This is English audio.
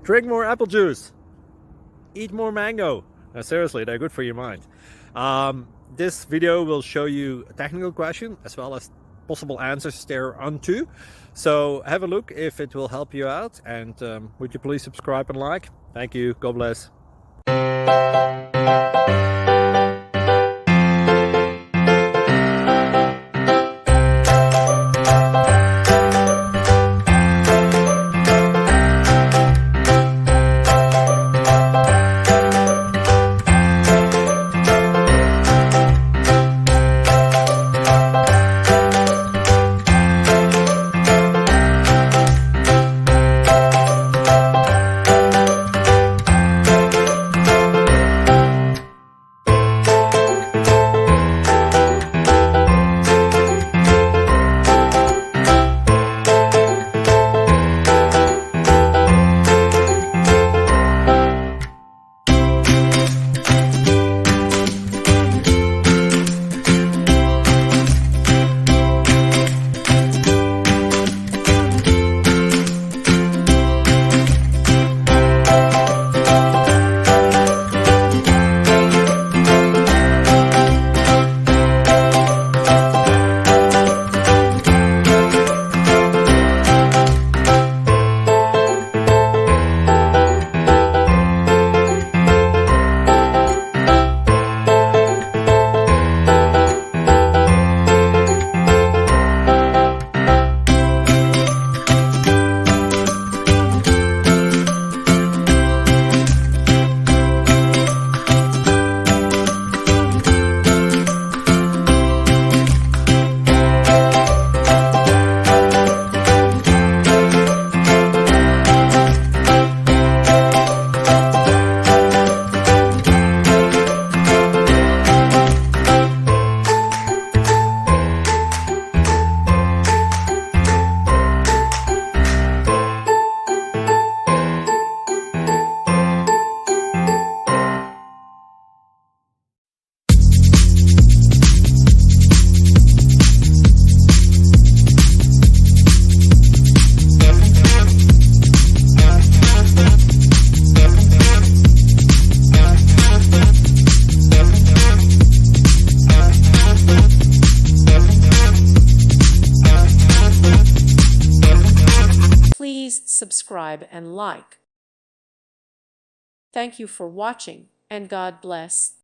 Drink more apple juice. Eat more mango. Seriously, they're good for your mind. This video will show you a technical question as well as possible answers thereunto. So have a look if it will help you out, and would you please subscribe and like? Thank you. God bless. Please subscribe and like. Thank you for watching, and God bless.